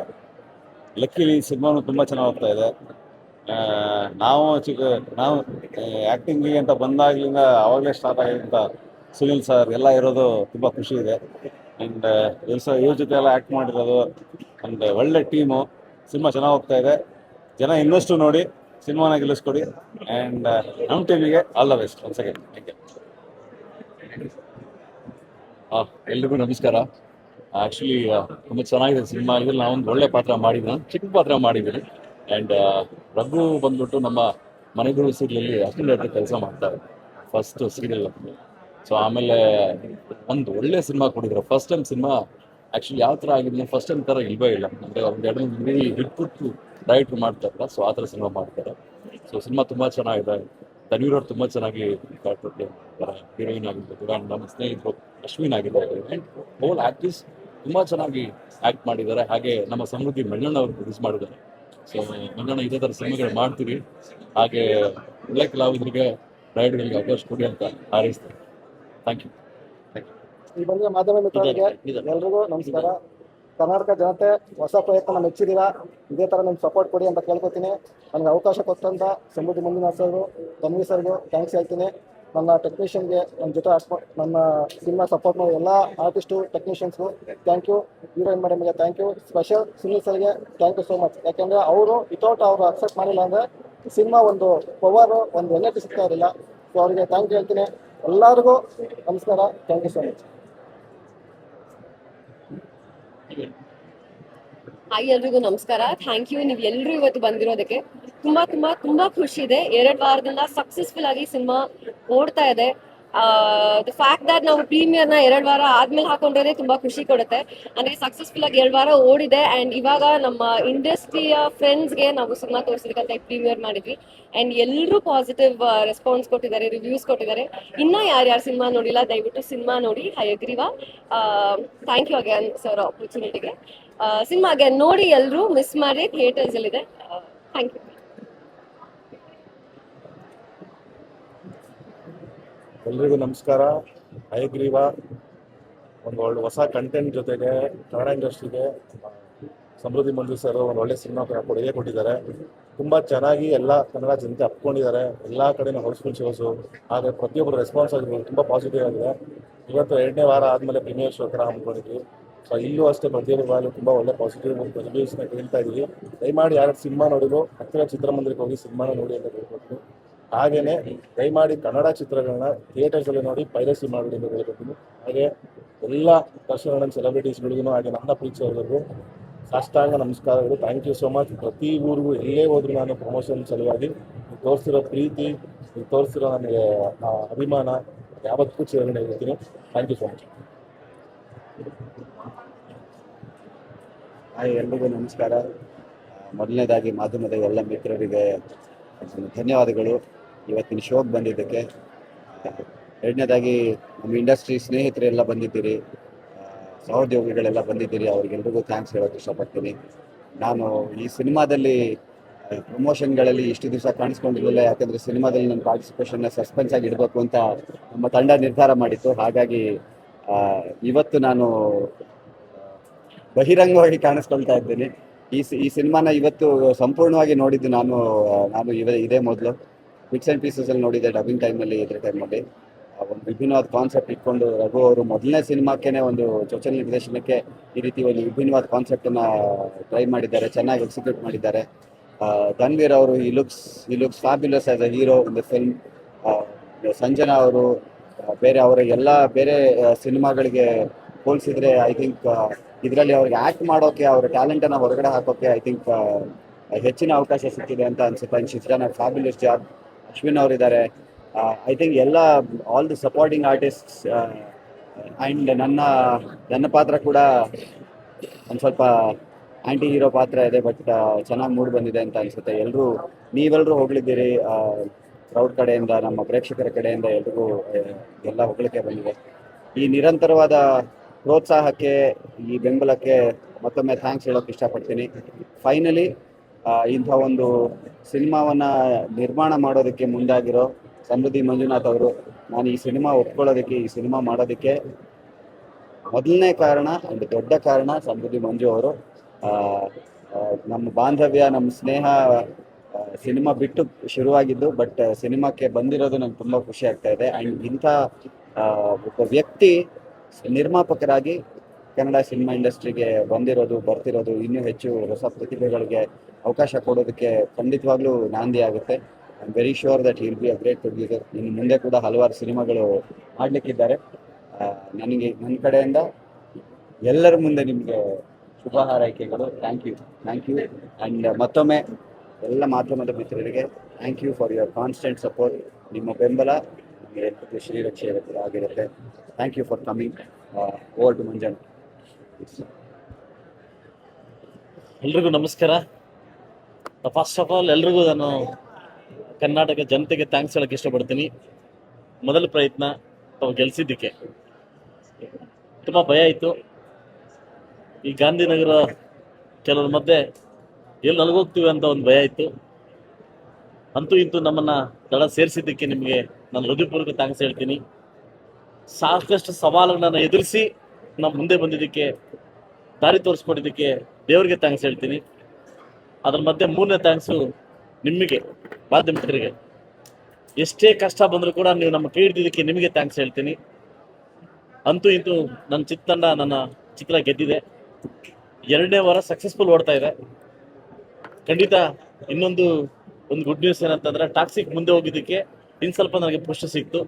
ಲಕ್ಕಿಲಿ ಸಿನಿಮಾನು ತುಂಬ ಚೆನ್ನಾಗಿ ಹೋಗ್ತಾ ಇದೆ. ನಾವು ಆ್ಯಕ್ಟಿಂಗಿಗೆ ಅಂತ ಬಂದಾಗ್ಲಿಂದ ಆವಾಗಲೇ ಸ್ಟಾರ್ಟ್ ಆಗಿದ್ದಂಥ ಸುನಿಲ್ ಸರ್ ಎಲ್ಲ ಇರೋದು ತುಂಬ ಖುಷಿ ಇದೆ. ಆ್ಯಂಡ್ ಇವ್ರ ಜೊತೆ ಎಲ್ಲ ಆ್ಯಕ್ಟ್ ಮಾಡಿರೋದು ಆ್ಯಂಡ್ ಒಳ್ಳೆ ಟೀಮು. ಸಿನಿಮಾ ಚೆನ್ನಾಗಿ ಹೋಗ್ತಾ ಇದೆ. ಜನ ಇನ್ನಷ್ಟು ನೋಡಿ ಸಿನಿಮಾನ ಗೆಲ್ಲಿಸ್ಕೊಡಿ. ಆ್ಯಂಡ್ ನಮ್ಮ ಟೀಮಿಗೆ all the best once again. Thank you. ಎಲ್ರಿಗೂ ನಮಸ್ಕಾರ. ಆ್ಯಕ್ಚುಲಿ ತುಂಬ ಚೆನ್ನಾಗಿದೆ ಸಿನಿಮಾ. ಇದ್ರಲ್ಲಿ ನಾವೊಂದು ಒಳ್ಳೆ ಪಾತ್ರ ಮಾಡಿದ್ದೀನಿ, ಚಿಕ್ಕ ಪಾತ್ರ ಮಾಡಿದ್ದೀನಿ. ಆ್ಯಂಡ್ ರಘು ಬಂದ್ಬಿಟ್ಟು ನಮ್ಮ ಮನೆಗಳು ಸೀರಿಯಲಲ್ಲಿ ಅಸಿಸ್ಟೆಂಟ್ ಕೆಲಸ ಮಾಡ್ತಾರೆ, ಫಸ್ಟ್ ಸೀರಿಯಲ್. ಸೊ ಆಮೇಲೆ ಒಂದು ಒಳ್ಳೆ ಸಿನಿಮಾ ಕೊಟ್ಟಿದ್ದಾರೆ. ಫಸ್ಟ್ ಟೈಮ್ ಸಿನಿಮಾ ಆ್ಯಕ್ಚುಲಿ ಯಾವ ಥರ ಆಗಿದೆ, ಫಸ್ಟ್ ಟೈಮ್ ಥರ ಇಲ್ವೇ ಇಲ್ಲ. ಅಂದರೆ ಒಂದು 2 ಮೂವಿ ಹಿಟ್ ಕೊಟ್ಟು ಡೈರೆಕ್ಟ್ರ್ ಮಾಡ್ತಾರಲ್ಲ, ಸೊ ಆ ಥರ ಸಿನಿಮಾ ಮಾಡ್ತಾರೆ. ಸೊ ಸಿನಿಮಾ ತುಂಬ ಚೆನ್ನಾಗಿದೆ. ಧನ್ವೀರ್ ಅವ್ರು ತುಂಬ ಚೆನ್ನಾಗಿ ಹೀರೋಯಿನ್ ಆಗಿರ್ಬೋದು, ಆ್ಯಂಡ್ ನಮ್ಮ ಸ್ನೇಹಿತರು ಅಶ್ವಿನ್ ಆಗಿದ್ದಾರೆ, ಆ್ಯಂಡ್ ಹೋಲ್ ಆ್ಯಕ್ಟರ್ಸ್ ತುಂಬ ಚೆನ್ನಾಗಿ ಆ್ಯಕ್ಟ್ ಮಾಡಿದ್ದಾರೆ. ಹಾಗೆ ನಮ್ಮ ಸಮೃದ್ಧಿ ಮಂಜಣ್ಣ ಅವರು ಪ್ರೊಡ್ಯೂಸ್ ಮಾಡಿದ್ದಾರೆ. ಸೊ ಮಂಜಣ್ಣ ಇದೇ ಥರ ಸಿನಿಮಾಗಳು ಮಾಡ್ತೀವಿ. ಹಾಗೆ ಒಳ್ಳೆ ಕಲಾವಿದರಿಗೆ, ಡೈರೆಕ್ಟರ್ಗಳಿಗೆ ಅವಕಾಶ ಕೊಡಿ ಅಂತ ಹಾರೈಸ್ತಾರೆ. Thank you. ಈ ಬಂದಿರೋ ಮಾಧ್ಯಮ ಮಿತ್ರರಿಗೆ ಎಲ್ರಿಗೂ ನಮಸ್ಕಾರ. ಕರ್ನಾಟಕ ಜನತೆ ಹೊಸ ಪ್ರಯತ್ನ ಮೆಚ್ಚಿದ್ದೀರಾ, ಇದೇ ಥರ ನಿಮ್ಮ ಸಪೋರ್ಟ್ ಕೊಡಿ ಅಂತ ಕೇಳ್ಕೊತೀನಿ. ನನಗೆ ಅವಕಾಶ ಕೊಟ್ಟಂಥ ಸಮೃದ್ಧಿ ಮಂಜುನಾಥ್ ಸರ್ಗೂ, ಧನ್ವೀರ್ ಸರ್ಗೂ ಥ್ಯಾಂಕ್ಸ್ ಹೇಳ್ತೀನಿ. ನನ್ನ ಟೆಕ್ನಿಷಿಯನ್ಗೆ, ನನ್ನ ಜೊತೆ ನನ್ನ ಸಿನಿಮಾ ಸಪೋರ್ಟ್ ಮಾಡೋ ಎಲ್ಲ ಆರ್ಟಿಸ್ಟು, ಟೆಕ್ನಿಷಿಯನ್ಸ್ಗೂ ಥ್ಯಾಂಕ್ ಯು. ಹೀರೋಯಿನ್ ಮೇಡಮ್ಗೆ ಥ್ಯಾಂಕ್ ಯು. ಸ್ಪೆಷಲ್ ಸುನೀಲ್ ಸರ್ಗೆ ಥ್ಯಾಂಕ್ ಯು ಸೋ ಮಚ್. ಯಾಕೆಂದರೆ ಅವರು ವಿತೌಟ್ ಅವರು ಅಕ್ಸೆಪ್ಟ್ ಮಾಡಿಲ್ಲ ಅಂದರೆ ಸಿನಿಮಾ ಒಂದು ಪವರು, ಒಂದು ಎನರ್ಜಿ ಸಿಗ್ತಾ ಇರಲಿಲ್ಲ. ಸೊ ಅವರಿಗೆ ಥ್ಯಾಂಕ್ ಯು ಹೇಳ್ತೀನಿ. ಎಲ್ಲರಿಗೂ ನಮಸ್ಕಾರ. Thank you so much. Hi, ಎಲ್ರಿಗೂ ನಮಸ್ಕಾರ. Thank you. ನೀವು ಎಲ್ಲರೂ ಇವತ್ತು ಬಂದಿರೋದಕ್ಕೆ ತುಂಬಾ ತುಂಬಾ ತುಂಬಾ ಖುಷಿ ಇದೆ. 2 ವಾರದಿಂದ ಸಕ್ಸಸ್ಫುಲ್ ಆಗಿ ಸಿನಿಮಾ ಓಡ್ತಾ ಇದೆ. ದ ಫ್ಯಾಕ್ಟ್ ದಟ್ ನಾವು ಪ್ರೀಮಿಯರ್ನ 2 ವಾರ ಆದ್ಮೇಲೆ ಹಾಕೊಂಡಿರೋದೇ ತುಂಬಾ ಖುಷಿ ಕೊಡುತ್ತೆ. ಅಂದ್ರೆ ಸಕ್ಸಸ್ಫುಲ್ ಆಗಿ 2 ವಾರ ಓಡಿದೆ. ಅಂಡ್ ಇವಾಗ ನಮ್ಮ ಇಂಡಸ್ಟ್ರಿಯ ಫ್ರೆಂಡ್ಸ್ಗೆ ನಾವು ಸಿನಿಮಾ ತೋರಿಸೋದಕ್ಕಂತ ಪ್ರೀಮಿಯರ್ ಮಾಡಿದ್ವಿ. ಅಂಡ್ ಎಲ್ಲರೂ ಪಾಸಿಟಿವ್ ರೆಸ್ಪಾನ್ಸ್ ಕೊಟ್ಟಿದ್ದಾರೆ, ರಿವ್ಯೂಸ್ ಕೊಟ್ಟಿದ್ದಾರೆ. ಇನ್ನ ಯಾರ್ಯಾರು ಸಿನಿಮಾ ನೋಡಿಲ್ಲ, ದಯವಿಟ್ಟು ಸಿನಿಮಾ ನೋಡಿ, Hayagreeva. Thank you again sir ಆಪರ್ಚುನಿಟಿಗೆ. ಸಿನಿಮಾ ಅಗೇನ್ ನೋಡಿ, ಎಲ್ಲರೂ ಮಿಸ್ ಮಾಡಿ, ಥಿಯೇಟರ್ಸ್ ಅಲ್ಲಿದೆ. Thank you. ಎಲ್ರಿಗೂ ನಮಸ್ಕಾರ. ಹಯಗ್ರೀವ ಒಂದು ಒಳ್ಳೆ ಹೊಸ ಕಂಟೆಂಟ್ ಜೊತೆಗೆ ಕನ್ನಡ ಇಂಡಸ್ಟ್ರಿಗೆ ಸಮೃದ್ಧಿ ಮಂಜು ಸರ್ ಒಂದು ಒಳ್ಳೆ ಸಿನಿಮಾ ಕೊಡುಗೆ ಕೊಟ್ಟಿದ್ದಾರೆ. ತುಂಬ ಚೆನ್ನಾಗಿ ಎಲ್ಲ ಕನ್ನಡ ಜನತೆ ಅಪ್ಕೊಂಡಿದ್ದಾರೆ. ಎಲ್ಲ ಕಡೆನೂ ಹೌಸ್ಫುಲ್ ಶೋಸು, ಆದರೆ ಪ್ರತಿಯೊಬ್ಬರು ರೆಸ್ಪಾನ್ಸ್ ಆಗಿರ್ಬೋದು ತುಂಬ ಪಾಸಿಟಿವ್ ಆಗಿದೆ. ಇವತ್ತು 2ನೇ ವಾರ ಆದಮೇಲೆ ಪ್ರೀಮಿಯರ್ ಶೋ ಥರ ಹಮ್ಮಿಕೊಂಡಿದ್ವಿ. ಸೊ ಇಲ್ಲೂ ಅಷ್ಟೇ ಪ್ರತಿಯೊಂದು ಬಾಲು ತುಂಬ ಒಳ್ಳೆ ಪಾಸಿಟಿವ್ ರಿವ್ಯೂಸ್ನ ಕೇಳ್ತಾ ಇದ್ದೀವಿ. ದಯಮಾಡಿ ಯಾರು ಸಿನಿಮಾ ನೋಡಿದ್ರು ಹತ್ತಿರ ಚಿತ್ರಮಂದಿರಕ್ಕೆ ಹೋಗಿ ಸಿನಿಮಾನ ನೋಡಿ ಅಂತ ಹೇಳ್ಕೊಡ್ತೀನಿ. ಹಾಗೆಯೇ ದಯಮಾಡಿ ಕನ್ನಡ ಚಿತ್ರಗಳನ್ನ ಥಿಯೇಟರ್ಸಲ್ಲಿ ನೋಡಿ ಪೈರಸಿ ಮಾಡಿ ಅಂತ ಹೇಳ್ಕೊಡ್ತೀನಿ. ಹಾಗೆ ಎಲ್ಲ ದರ್ಶನ ಸೆಲೆಬ್ರಿಟೀಸ್ಗಳಿಗೂ ಹಾಗೆ ನನ್ನ ಪ್ರೀತಿಸೋರಿಗೂ ಸಾಷ್ಟಾಂಗ ನಮಸ್ಕಾರಗಳು. Thank you so much. ಪ್ರತಿ ಊರಿಗೂ ಎಲ್ಲೇ ಹೋದ್ರು ನಾನು ಪ್ರಮೋಷನ್ ಸಲುವಾಗಿ ನೀವು ತೋರಿಸಿರೋ ಪ್ರೀತಿ, ನೀವು ತೋರಿಸಿರೋ ನನಗೆ ಅಭಿಮಾನ ಯಾವತ್ತೂ ಚಿರಋಣಿ ಇರ್ತೀನಿ. Thank you so much. Hi, ಎಲ್ರಿಗೂ ನಮಸ್ಕಾರ. ಮೊದಲನೇದಾಗಿ ಮಾಧ್ಯಮದ ಎಲ್ಲ ಮಿತ್ರರಿಗೆ ಧನ್ಯವಾದಗಳು ಇವತ್ತಿನ ಶೋಗೆ ಬಂದಿದ್ದಕ್ಕೆ. ಎರಡನೇದಾಗಿ ನಮ್ಮ ಇಂಡಸ್ಟ್ರಿ ಸ್ನೇಹಿತರೆಲ್ಲ ಬಂದಿದ್ದೀರಿ, ಸಹೋದ್ಯೋಗಿಗಳೆಲ್ಲ ಬಂದಿದ್ದೀರಿ, ಅವ್ರಿಗೆಲ್ರಿಗೂ ಥ್ಯಾಂಕ್ಸ್ ಹೇಳೋಕ್ಕೆ ಇಷ್ಟಪಡ್ತೀನಿ. ನಾನು ಈ ಸಿನಿಮಾದಲ್ಲಿ ಪ್ರಮೋಷನ್ಗಳಲ್ಲಿ ಇಷ್ಟು ದಿವಸ ಕಾಣಿಸ್ಕೊಂಡಿರಲಿಲ್ಲ, ಯಾಕಂದರೆ ಸಿನಿಮಾದಲ್ಲಿ ನನ್ನ ಪಾರ್ಟಿಸಿಪೇಷನ್ನ ಸಸ್ಪೆನ್ಸ್ ಆಗಿ ಇಡಬೇಕು ಅಂತ ನಮ್ಮ ತಂಡ ನಿರ್ಧಾರ ಮಾಡಿತ್ತು. ಹಾಗಾಗಿ ಇವತ್ತು ನಾನು ಬಹಿರಂಗವಾಗಿ ಕಾಣಿಸ್ಕೊಳ್ತಾ ಇದ್ದೀನಿ. ಈ ಸಿನಿಮಾನ ಇವತ್ತು ಸಂಪೂರ್ಣವಾಗಿ ನೋಡಿದ್ದು ನಾನು ಇದೇ ಮೊದಲು ಪಿಕ್ಸ್ ಆ್ಯಂಡ್ ಪೀಸಸಲ್ಲಿ ನೋಡಿದ್ದೆ, ಡಬ್ಬಿಂಗ್ ಟೈಮಲ್ಲಿ, ಇದ್ರ ಟೈಮಲ್ಲಿ. ಒಂದು ವಿಭಿನ್ನವಾದ ಕಾನ್ಸೆಪ್ಟ್ ಇಟ್ಕೊಂಡು ರಘು ಅವರು ಮೊದಲನೇ ಸಿನಿಮಾಕ್ಕೇ ಒಂದು ಚೊಚ್ಚಲ ನಿರ್ದೇಶನಕ್ಕೆ ಈ ರೀತಿ ಒಂದು ವಿಭಿನ್ನವಾದ ಕಾನ್ಸೆಪ್ಟನ್ನು ಟ್ರೈ ಮಾಡಿದ್ದಾರೆ, ಚೆನ್ನಾಗಿ ಎಕ್ಸಿಕ್ಯೂಟ್ ಮಾಡಿದ್ದಾರೆ. ಧನ್ವೀರ್ ಅವರು ಈ looks fabulous as a hero in the film. Sanjana ಅವರು ಅವರ ಎಲ್ಲ ಬೇರೆ ಸಿನಿಮಾಗಳಿಗೆ ಹೋಲಿಸಿದ್ರೆ ಐ ಥಿಂಕ್ ಇದರಲ್ಲಿ ಅವ್ರಿಗೆ ಆ್ಯಕ್ಟ್ ಮಾಡೋಕ್ಕೆ, ಅವರ ಟ್ಯಾಲೆಂಟನ್ನು ಹೊರಗಡೆ ಹಾಕೋಕ್ಕೆ ಐ ಥಿಂಕ್ ಹೆಚ್ಚಿನ ಅವಕಾಶ ಸಿಕ್ಕಿದೆ ಅಂತ ಅನ್ಸುತ್ತೆ. And shift done a fabulous job. Ashwin ಅವರಿದ್ದಾರೆ. I think all the supporting artists. And ನನ್ನ ಪಾತ್ರ ಕೂಡ ಒಂದು ಸ್ವಲ್ಪ ಆ್ಯಂಟಿ ಹೀರೋ ಪಾತ್ರ ಇದೆ, ಬಟ್ ಚೆನ್ನಾಗಿ ಮೂಡ್ ಬಂದಿದೆ ಅಂತ ಅನಿಸುತ್ತೆ. ನೀವೆಲ್ಲರೂ ಹೋಗ್ಲಿದ್ದೀರಿ, ಕ್ರೌಡ್ ಕಡೆಯಿಂದ, ನಮ್ಮ ಪ್ರೇಕ್ಷಕರ ಕಡೆಯಿಂದ ಎಲ್ರಿಗೂ ಎಲ್ಲ ಹೊಗಳಿಕೆ ಬಂದಿದೆ. ಈ ನಿರಂತರವಾದ ಪ್ರೋತ್ಸಾಹಕ್ಕೆ, ಈ ಬೆಂಬಲಕ್ಕೆ ಮತ್ತೊಮ್ಮೆ ಥ್ಯಾಂಕ್ಸ್ ಹೇಳೋಕ್ಕೆ ಇಷ್ಟಪಡ್ತೀನಿ. ಫೈನಲಿ ಇಂಥ ಒಂದು ಸಿನಿಮಾವನ್ನು ನಿರ್ಮಾಣ ಮಾಡೋದಕ್ಕೆ ಮುಂದಾಗಿರೋ ಸಮೃದ್ಧಿ ಮಂಜುನಾಥ್ ಅವರು, ನಾನು ಈ ಸಿನಿಮಾ ಒಪ್ಕೊಳ್ಳೋದಕ್ಕೆ, ಈ ಸಿನಿಮಾ ಮಾಡೋದಕ್ಕೆ ಮೊದಲನೇ ಕಾರಣ, ಒಂದು ದೊಡ್ಡ ಕಾರಣ ಸಮೃದ್ಧಿ ಮಂಜು ಅವರು. ನಮ್ಮ ಬಾಂಧವ್ಯ, ನಮ್ಮ ಸ್ನೇಹ ಸಿನಿಮಾ ಬಿಟ್ಟು ಶುರುವಾಗಿದ್ದು, ಬಟ್ ಸಿನಿಮಾಕ್ಕೆ ಬಂದಿರೋದು ನಂಗೆ ತುಂಬ ಖುಷಿ ಆಗ್ತಾ ಇದೆ. ಆ್ಯಂಡ್ ಇಂಥ ಒಬ್ಬ ವ್ಯಕ್ತಿ ನಿರ್ಮಾಪಕರಾಗಿ ಕನ್ನಡ ಸಿನಿಮಾ ಇಂಡಸ್ಟ್ರಿಗೆ ಬರ್ತಿರೋದು ಇನ್ನೂ ಹೆಚ್ಚು ಹೊಸ ಪ್ರತಿಭೆಗಳಿಗೆ ಅವಕಾಶ ಕೊಡೋದಕ್ಕೆ ಖಂಡಿತವಾಗ್ಲೂ ನಾಂದಿ ಆಗುತ್ತೆ. I am very sure that will be a great producer. ಇನ್ನು ಮುಂದೆ ಕೂಡ ಹಲವಾರು ಸಿನಿಮಾಗಳು ಮಾಡಲಿಕ್ಕಿದ್ದಾರೆ. ನನ್ನ ಕಡೆಯಿಂದ ಎಲ್ಲರ ಮುಂದೆ ನಿಮಗೆ ಶುಭ ಹಾರೈಕೆಗಳು. Thank you. ಆ್ಯಂಡ್ ಮತ್ತೊಮ್ಮೆ ಎಲ್ಲ ಮಾಧ್ಯಮದ ಮಿತ್ರರಿಗೆ thank you for your constant support. ನಿಮ್ಮ ಬೆಂಬಲ ನಮಗೆ ಶ್ರೀರಕ್ಷೆ ಆಗಿರುತ್ತೆ. Thank you for coming. Over to Manjan. ಎಲ್ರಿಗೂ ನಮಸ್ಕಾರ. ಫಸ್ಟ್ ಆಫ್ ಆಲ್ ಎಲ್ರಿಗೂ ನಾನು ಕರ್ನಾಟಕ ಜನತೆಗೆ ಥ್ಯಾಂಕ್ಸ್ ಹೇಳಕ್ಕೆ ಇಷ್ಟಪಡ್ತೀನಿ. ಮೊದಲ ಪ್ರಯತ್ನ ತಾವು ಗೆಲ್ಸಿದ್ದಕ್ಕೆ ತುಂಬ ಭಯ ಇತ್ತು. ಈ ಗಾಂಧಿನಗರ ಕೆಲವ್ರ ಮಧ್ಯೆ ಎಲ್ಲಿ ನಲ್ಗೋಗ್ತೀವಿ ಅಂತ ಒಂದು ಭಯ ಇತ್ತು. ಅಂತೂ ಇಂತೂ ನಮ್ಮನ್ನು ದಳ ಸೇರಿಸಿದ್ದಕ್ಕೆ ನಿಮಗೆ ನಾನು ಹೃದಯಪೂರ್ವಕ ಥ್ಯಾಂಕ್ಸ್ ಹೇಳ್ತೀನಿ. ಸಾಕಷ್ಟು ಸವಾಲುಗಳನ್ನು ಎದುರಿಸಿ ನಾವು ಮುಂದೆ ಬಂದಿದ್ದಕ್ಕೆ, ದಾರಿ ತೋರಿಸ್ಕೊಟ್ಟಿದ್ದಕ್ಕೆ ದೇವರಿಗೆ ಥ್ಯಾಂಕ್ಸ್ ಹೇಳ್ತೀನಿ. ಅದ್ರ ಮಧ್ಯೆ ಮೂರನೇ ಥ್ಯಾಂಕ್ಸು ನಿಮಗೆ, ಮಾಧ್ಯಮಿಕರಿಗೆ. ಎಷ್ಟೇ ಕಷ್ಟ ಬಂದರೂ ಕೂಡ ನೀವು ನಮ್ಮ ಕೈ ಹಿಡಿದಿದ್ದಕ್ಕೆ ನಿಮಗೆ ಥ್ಯಾಂಕ್ಸ್ ಹೇಳ್ತೀನಿ. ಅಂತೂ ಇಂತೂ ನನ್ನ ನನ್ನ ಚಿತ್ರ ಗೆದ್ದಿದೆ. 2ನೇ ವಾರ ಸಕ್ಸಸ್ಫುಲ್ ಓಡ್ತಾ ಇದೆ. ಖಂಡಿತ ಇನ್ನೊಂದು ಗುಡ್ ನ್ಯೂಸ್ ಏನಂತಂದ್ರೆ, ಟಾಕ್ಸಿಕ್ ಮುಂದೆ ಹೋಗಿದ್ದಕ್ಕೆ ಇನ್ನು ಸ್ವಲ್ಪ ನನಗೆ ಪುಷ್ ಸಿಕ್ತು.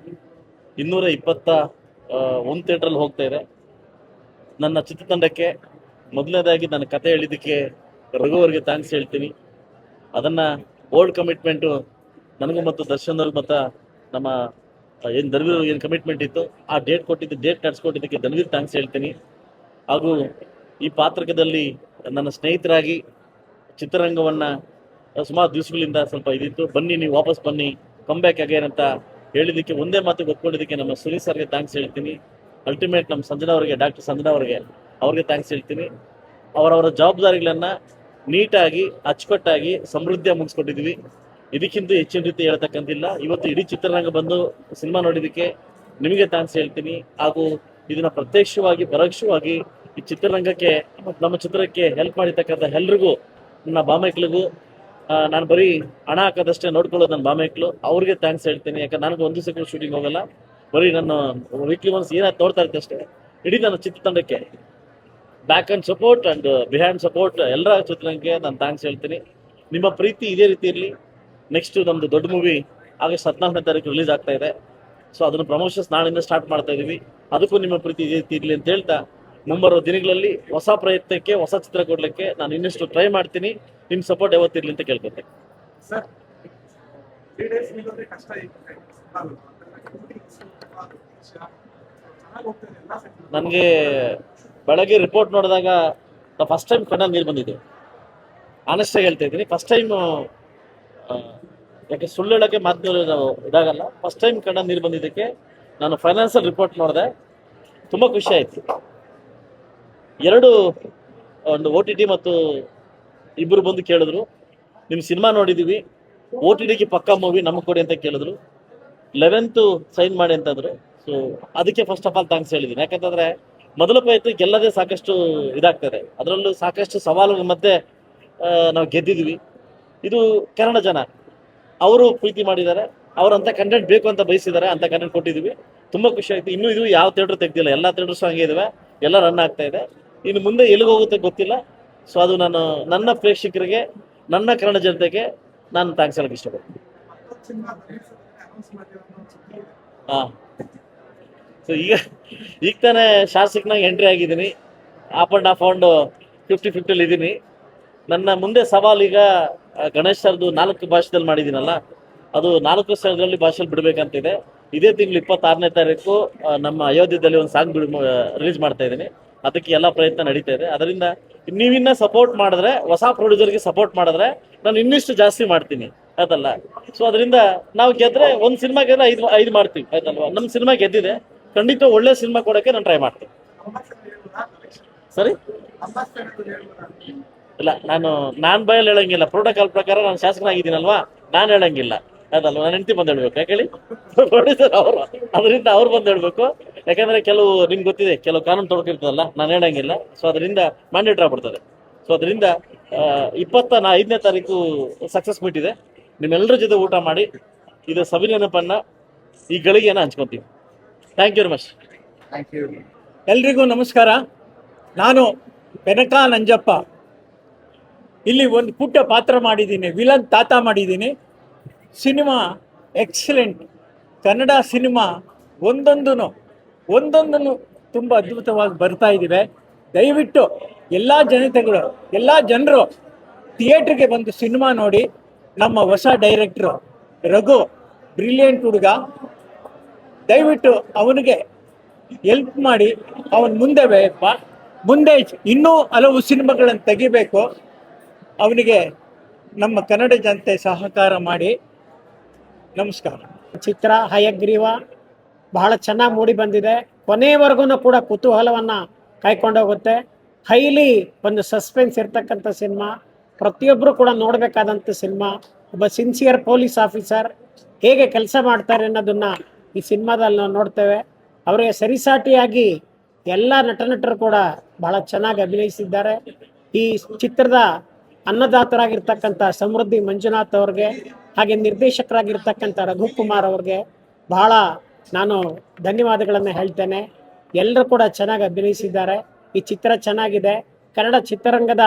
221 ಥಿಯೇಟ್ರಲ್ಲಿ ಹೋಗ್ತಾ ಇದೆ. ನನ್ನ ಚಿತ್ರತಂಡಕ್ಕೆ ಮೊದಲನೇದಾಗಿ ನನ್ನ ಕತೆ ಹೇಳಿದ್ದಕ್ಕೆ ರಘು ಅವರಿಗೆ ಥ್ಯಾಂಕ್ಸ್ ಹೇಳ್ತೀನಿ. ಅದನ್ನು ಓಲ್ಡ್ ಕಮಿಟ್ಮೆಂಟು ನನಗೂ ಮತ್ತು ದರ್ಶನ್ ಅವ್ರಿಗೆ ಮತ್ತು ನಮ್ಮ ಏನು ಧನ್ವೀರ್ ಏನು ಕಮಿಟ್ಮೆಂಟ್ ಇತ್ತು, ಆ ಡೇಟ್ ನಡೆಸ್ಕೊಟ್ಟಿದ್ದಕ್ಕೆ ಧನ್ವೀರ್ ಥ್ಯಾಂಕ್ಸ್ ಹೇಳ್ತೀನಿ. ಹಾಗೂ ಈ ಪಾತ್ರಕದಲ್ಲಿ ನನ್ನ ಸ್ನೇಹಿತರಾಗಿ ಚಿತ್ರರಂಗವನ್ನು ಸುಮಾರು ದಿವಸಗಳಿಂದ ಸ್ವಲ್ಪ ಇದಿತ್ತು, ಬನ್ನಿ ನೀವು ವಾಪಸ್ ಬನ್ನಿ, ಕಮ್ ಬ್ಯಾಕ್ ಅಗೇನ್ ಅಂತ ಹೇಳಿದ್ದಕ್ಕೆ ಒಂದೇ ಮಾತಿಗೆ ಒಪ್ಕೊಂಡಿದ್ದಕ್ಕೆ ನಮ್ಮ ಸುನೀಲ್ ಸರ್ಗೆ ಥ್ಯಾಂಕ್ಸ್ ಹೇಳ್ತೀನಿ. ಅಲ್ಟಿಮೇಟ್ ನಮ್ಮ ಸಂಜನಾ ಅವರಿಗೆ, ಡಾಕ್ಟರ್ ಸಂಜನಾ ಅವ್ರಿಗೆ ಥ್ಯಾಂಕ್ಸ್ ಹೇಳ್ತೀನಿ. ಅವರವರ ಜವಾಬ್ದಾರಿಗಳನ್ನು ನೀಟಾಗಿ ಅಚ್ಚುಕಟ್ಟಾಗಿ ಸಮೃದ್ಧಿಯಾಗಿ ಮುಗಿಸ್ಕೊಟ್ಟಿದ್ವಿ. ಇದಕ್ಕಿಂತ ಹೆಚ್ಚಿನ ರೀತಿ ಹೇಳ್ತಕ್ಕಂತಿಲ್ಲ. ಇವತ್ತು ಇಡೀ ಚಿತ್ರರಂಗ ಬಂದು ಸಿನಿಮಾ ನೋಡಿದ್ದಕ್ಕೆ ನಿಮಗೆ ಥ್ಯಾಂಕ್ಸ್ ಹೇಳ್ತೀನಿ. ಹಾಗೂ ಇದನ್ನು ಪ್ರತ್ಯಕ್ಷವಾಗಿ ಪರೋಕ್ಷವಾಗಿ ಈ ಚಿತ್ರರಂಗಕ್ಕೆ, ನಮ್ಮ ಚಿತ್ರಕ್ಕೆ ಹೆಲ್ಪ್ ಮಾಡಿರ್ತಕ್ಕಂಥ ಎಲ್ರಿಗೂ, ನನ್ನ ಬಾಮೈಕ್ಳಿಗೂ, ನಾನು ಬರೀ ಹಣ ಹಾಕೋದಷ್ಟೇ ನೋಡ್ಕೊಳ್ಳೋದು ನನ್ನ ಬಾಮೈಕ್ಳು, ಅವ್ರಿಗೆ ಥ್ಯಾಂಕ್ಸ್ ಹೇಳ್ತೀನಿ. ಯಾಕಂದ್ರೆ ನನಗೆ ಒಂದು ಸೆಕೆಂಡ್ ಶೂಟಿಂಗ್ ಹೋಗಲ್ಲ, ಬರೀ ನನ್ನ ವೀಕ್ಲಿ ಒನ್ಸ್ ಏನಾಯ್ತು ನೋಡ್ತಾ ಇರುತ್ತೆ ಅಷ್ಟೇ. ಇಡೀ ನನ್ನ ಚಿತ್ರತಂಡಕ್ಕೆ back and support and behind support ಎಲ್ಲರ ಚಿತ್ರರಂಗಕ್ಕೆ ನಾನು ಥ್ಯಾಂಕ್ಸ್ ಹೇಳ್ತೀನಿ. ನಿಮ್ಮ ಪ್ರೀತಿ ಇದೇ ರೀತಿ ಇರಲಿ. ನೆಕ್ಸ್ಟ್ ನಮ್ಮದು ದೊಡ್ಡ ಮೂವಿ ಆಗಸ್ಟ್ 14ನೇ ತಾರೀಕು ರಿಲೀಸ್ ಆಗ್ತಾ ಇದೆ. ಸೊ ಅದನ್ನು ಪ್ರಮೋಷನ್ಸ್ ನಾಳಿಂದ ಸ್ಟಾರ್ಟ್ ಮಾಡ್ತಾ ಇದ್ದೀವಿ. ಅದಕ್ಕೂ ನಿಮ್ಮ ಪ್ರೀತಿ ಇದೇ ರೀತಿ ಇರಲಿ ಅಂತ ಹೇಳ್ತಾ, ಮುಂಬರುವ ದಿನಗಳಲ್ಲಿ ಹೊಸ ಪ್ರಯತ್ನಕ್ಕೆ ಹೊಸ ಚಿತ್ರ ಕೊಡಲಿಕ್ಕೆ ನಾನು ಇನ್ನಷ್ಟು ಟ್ರೈ ಮಾಡ್ತೀನಿ. ನಿಮ್ಮ ಸಪೋರ್ಟ್ ಯಾವತ್ತಿರಲಿ ಅಂತ ಕೇಳ್ಕೊತೀನಿ. ನನಗೆ ಬೆಳಗ್ಗೆ ರಿಪೋರ್ಟ್ ನೋಡಿದಾಗ ಫಸ್ಟ್ ಟೈಮ್ ಕಣ್ಣಲ್ಲಿ ನೀರು ಬಂದಿದೆ. ಆನೆಸ್ಟಾಗಿ ಹೇಳ್ತಾ ಇದ್ದೀನಿ, ಫಸ್ಟ್ ಟೈಮ್, ಯಾಕೆ ಸುಳ್ಳು ಹೇಳೋಕ್ಕೆ ಮಾತು ಇದಾಗಲ್ಲ, ಫಸ್ಟ್ ಟೈಮ್ ಕಣ್ಣಲ್ಲಿ ನೀರು ಬಂದಿದ್ದಕ್ಕೆ ನಾನು ಫೈನಾನ್ಷಿಯಲ್ ರಿಪೋರ್ಟ್ ನೋಡಿದೆ, ತುಂಬ ಖುಷಿ ಆಯಿತು. ಒಂದು OTT ಮತ್ತು ಇಬ್ಬರು ಬಂದು ಕೇಳಿದ್ರು, ನಿಮ್ಮ ಸಿನಿಮಾ ನೋಡಿದ್ದೀವಿ, OTTಗೆ ಪಕ್ಕಾ ಮೂವಿ ನಮಗೆ ಕೊಡಿ ಅಂತ ಕೇಳಿದ್ರು. 11th ಸೈನ್ ಮಾಡಿ ಅಂತಂದ್ರು. ಸೊ ಅದಕ್ಕೆ ಫಸ್ಟ್ ಆಫ್ ಆಲ್ ಥ್ಯಾಂಕ್ಸ್ ಹೇಳಿದ್ದೀನಿ. ಯಾಕಂತಂದರೆ ಮೊದಲ ಪ್ರಯತ್ನ ಗೆಲ್ಲದೆ ಸಾಕಷ್ಟು ಇದಾಗ್ತದೆ, ಅದರಲ್ಲೂ ಸಾಕಷ್ಟು ಸವಾಲುಗಳ ಮಧ್ಯೆ ನಾವು ಗೆದ್ದಿದ್ವಿ. ಇದು ಕನ್ನಡ ಜನ ಅವರು ಪ್ರೀತಿ ಮಾಡಿದ್ದಾರೆ, ಅವರಂಥ ಕಂಟೆಂಟ್ ಬೇಕು ಅಂತ ಬಯಸಿದ್ದಾರೆ, ಅಂತ ಕಂಟೆಂಟ್ ಕೊಟ್ಟಿದ್ದೀವಿ. ತುಂಬ ಖುಷಿ ಆಯಿತು. ಇನ್ನೂ ಇದು ಯಾವ ಥಿಯೇಟ್ರ್ ತೆಗ್ದಿಲ್ಲ, ಎಲ್ಲ ಥಿಯೇಟರ್ಸು ಹಂಗೆ ಇದಾವೆ, ಎಲ್ಲ ರನ್ ಆಗ್ತಾ ಇದೆ. ಇನ್ನು ಮುಂದೆ ಎಲ್ಲಿಗೆ ಹೋಗುತ್ತೆ ಗೊತ್ತಿಲ್ಲ. ಸೊ ಅದು ನಾನು ನನ್ನ ಪ್ರೇಕ್ಷಕರಿಗೆ, ನನ್ನ ಕನ್ನಡ ಜನತೆಗೆ ನಾನು ಥ್ಯಾಂಕ್ಸ್ ಹೇಳಕ್ಕೆ ಇಷ್ಟಪಡ್ತೀನಿ. ಹಾಂ, ಸೊ ಈಗ ತಾನೇ ಶಾಸಕನಾಗ ಎಂಟ್ರಿ ಆಗಿದ್ದೀನಿ. ಆಫ್ ಆ್ಯಂಡ್ ಆಫ್ ಆ್ಯಂಡ್ 50-50 ಇದ್ದೀನಿ. ನನ್ನ ಮುಂದೆ ಸವಾಲು ಈಗ ಗಣೇಶ್ ಸರ್ದು 4 ಭಾಷೆದಲ್ಲಿ ಮಾಡಿದ್ದೀನಲ್ಲ, ಅದು 4 ಸ್ಥಳಗಳಲ್ಲಿ ಭಾಷೆಯಲ್ಲಿ ಬಿಡಬೇಕಂತಿದೆ. ಇದೇ ತಿಂಗಳು 26ನೇ ತಾರೀಕು ನಮ್ಮ ಅಯೋಧ್ಯದಲ್ಲಿ ಒಂದು ಸಾಂಗ್ ರಿಲೀಸ್ ಮಾಡ್ತಾ ಇದ್ದೀನಿ. ಅದಕ್ಕೆ ಎಲ್ಲ ಪ್ರಯತ್ನ ನಡೀತಾ ಇದೆ. ಅದರಿಂದ ನೀವಿನ್ನ ಸಪೋರ್ಟ್ ಮಾಡಿದ್ರೆ, ಹೊಸ ಪ್ರೊಡ್ಯೂಸರ್ಗೆ ಸಪೋರ್ಟ್ ಮಾಡಿದ್ರೆ ನಾನು ಇನ್ನಿಷ್ಟು ಜಾಸ್ತಿ ಮಾಡ್ತೀನಿ, ಆಯ್ತಲ್ಲ. ಸೊ ಅದರಿಂದ ನಾವು ಗೆದ್ರೆ ಒಂದು ಸಿನಿಮಾ ಗೆದ್ರೆ 5 ಮಾಡ್ತೀವಿ, ಆಯ್ತಲ್ವಾ. ನಮ್ಮ ಸಿನಿಮಾ ಗೆದ್ದಿದೆ, ಖಂಡಿತ ಒಳ್ಳೆ ಸಿನಿಮಾ ಕೊಡೋಕ್ಕೆ ನಾನು ಟ್ರೈ ಮಾಡ್ತೀನಿ. ಸರಿ, ಇಲ್ಲ, ನಾನು ಬಯಲು ಹೇಳಂಗಿಲ್ಲ. ಪ್ರೋಟೋಕಾಲ್ ಪ್ರಕಾರ ನಾನು ಶಾಸಕನಾಗಿದ್ದೀನಲ್ವಾ, ನಾನು ಹೇಳಂಗಿಲ್ಲ, ಅದಲ್ವ. ನಾನು ಹೆಂಡತಿ ಬಂದು ಹೇಳ್ಬೇಕು, ಯಾಕೆ ಹೇಳಿ, ಪ್ರೊಡ್ಯೂಸರ್ ಅವರು. ಅದರಿಂದ ಅವ್ರು ಬಂದು ಹೇಳ್ಬೇಕು. ಯಾಕಂದ್ರೆ ಕೆಲವು ನಿಮ್ಗೆ ಗೊತ್ತಿದೆ, ಕೆಲವು ಕಾನೂನು ತೊಡಕಿರ್ತದಲ್ಲ, ನಾನು ಹೇಳಂಗಿಲ್ಲ. ಸೊ ಅದರಿಂದ ಮ್ಯಾಂಡೇಟ್ ಆಗ್ಬಿಡ್ತದೆ. ಸೊ ಅದರಿಂದ 25ನೇ ತಾರೀಕು ಸಕ್ಸಸ್ ಮೀಟ್ ಇದೆ. ನಿಮ್ಮೆಲ್ಲರ ಜೊತೆ ಊಟ ಮಾಡಿ ಇದು ಸವಿನೆನಪನ್ನ ಈ ಗಳಿಗೆಯನ್ನು ಹಂಚ್ಕೊತೀವಿ. Thank you very much. ಎಲ್ರಿಗೂ ನಮಸ್ಕಾರ. ನಾನು ಬೆನಕ ನಂಜಪ್ಪ. ಇಲ್ಲಿ ಒಂದು ಪುಟ್ಟ ಪಾತ್ರ ಮಾಡಿದ್ದೀನಿ, ವಿಲನ್ ತಾತ ಮಾಡಿದ್ದೀನಿ. Cinema excellent. ಕನ್ನಡ ಸಿನಿಮಾ ಒಂದೊಂದನ್ನು ತುಂಬ ಅದ್ಭುತವಾಗಿ ಬರ್ತಾ ಇದ್ದೀವಿ. ದಯವಿಟ್ಟು ಎಲ್ಲ ಜನತೆಗಳು, ಎಲ್ಲ ಜನರು ಥಿಯೇಟ್ರಿಗೆ ಬಂದು ಸಿನಿಮಾ ನೋಡಿ. ನಮ್ಮ ಹೊಸ ಡೈರೆಕ್ಟ್ರು ರಘು ಬ್ರಿಲಿಯಂಟ್ ಹುಡುಗ, ದಯವಿಟ್ಟು ಅವನಿಗೆ ಹೆಲ್ಪ್ ಮಾಡಿ. ಅವನು ಮುಂದೆ ಇನ್ನೂ ಹಲವು ಸಿನಿಮಾಗಳನ್ನು ತೆಗಿಬೇಕು. ಅವನಿಗೆ ನಮ್ಮ ಕನ್ನಡ ಜನತೆ ಸಹಕಾರ ಮಾಡಿ. ನಮಸ್ಕಾರ. ಚಿತ್ರ ಹಯಗ್ರೀವ ಬಹಳ ಚೆನ್ನಾಗಿ ಮೂಡಿ ಬಂದಿದೆ. ಕೊನೆಯವರೆಗೂ ಕೂಡ ಕುತೂಹಲವನ್ನು ಕಾಯ್ಕೊಂಡೋಗುತ್ತೆ. ಹೈಲಿ ಒಂದು ಸಸ್ಪೆನ್ಸ್ ಇರ್ತಕ್ಕಂಥ ಸಿನಿಮಾ, ಪ್ರತಿಯೊಬ್ಬರು ಕೂಡ ನೋಡಬೇಕಾದಂಥ ಸಿನಿಮಾ. ಒಬ್ಬ ಸಿನ್ಸಿಯರ್ ಪೊಲೀಸ್ ಆಫೀಸರ್ ಹೇಗೆ ಕೆಲಸ ಮಾಡ್ತಾರೆ ಅನ್ನೋದನ್ನು ಈ ಸಿನಿಮಾದಲ್ಲಿ ನಾವು ನೋಡ್ತೇವೆ. ಅವರಿಗೆ ಸರಿಸಾಟಿಯಾಗಿ ಎಲ್ಲ ನಟನಟರು ಕೂಡ ಬಹಳ ಚೆನ್ನಾಗಿ ಅಭಿನಯಿಸಿದ್ದಾರೆ. ಈ ಚಿತ್ರದ ಅನ್ನದಾತರಾಗಿರ್ತಕ್ಕಂಥ ಸಮೃದ್ಧಿ ಮಂಜುನಾಥ್ ಅವ್ರಿಗೆ, ಹಾಗೆ ನಿರ್ದೇಶಕರಾಗಿರ್ತಕ್ಕಂಥ ರಘುಕುಮಾರ್ ಅವ್ರಿಗೆ ಬಹಳ ನಾನು ಧನ್ಯವಾದಗಳನ್ನು ಹೇಳ್ತೇನೆ. ಎಲ್ಲರೂ ಕೂಡ ಚೆನ್ನಾಗಿ ಅಭಿನಯಿಸಿದ್ದಾರೆ. ಈ ಚಿತ್ರ ಚೆನ್ನಾಗಿದೆ. ಕನ್ನಡ ಚಿತ್ರರಂಗದ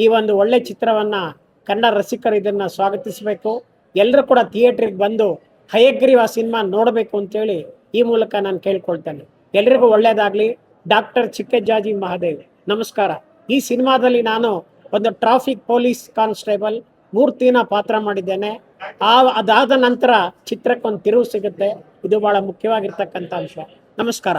ಈ ಒಂದು ಒಳ್ಳೆ ಚಿತ್ರವನ್ನು ಕನ್ನಡ ರಸಿಕರು ಇದನ್ನು ಸ್ವಾಗತಿಸಬೇಕು. ಎಲ್ಲರೂ ಕೂಡ ಥಿಯೇಟ್ರಿಗೆ ಬಂದು ಹಯಗ್ರೀವ ಸಿನಿಮಾ ನೋಡಬೇಕು ಅಂತೇಳಿ ಈ ಮೂಲಕ ನಾನು ಕೇಳ್ಕೊಳ್ತೇನೆ. ಎಲ್ರಿಗೂ ಒಳ್ಳೆಯದಾಗಲಿ. ಡಾಕ್ಟರ್ ಚಿಕ್ಕಜ್ಜಾಜಿ ಮಹಾದೇವ್. ನಮಸ್ಕಾರ. ಈ ಸಿನಿಮಾದಲ್ಲಿ ನಾನು ಒಂದು ಟ್ರಾಫಿಕ್ ಪೊಲೀಸ್ ಕಾನ್ಸ್ಟೇಬಲ್ ಮೂರ್ತಿನ ಪಾತ್ರ ಮಾಡಿದ್ದೇನೆ. ಅದಾದ ನಂತರ ಚಿತ್ರಕ್ಕೊಂದು ತಿರುವು ಸಿಗುತ್ತೆ. ಇದು ಬಹಳ ಮುಖ್ಯವಾಗಿರ್ತಕ್ಕಂಥ ಅಂಶ. ನಮಸ್ಕಾರ.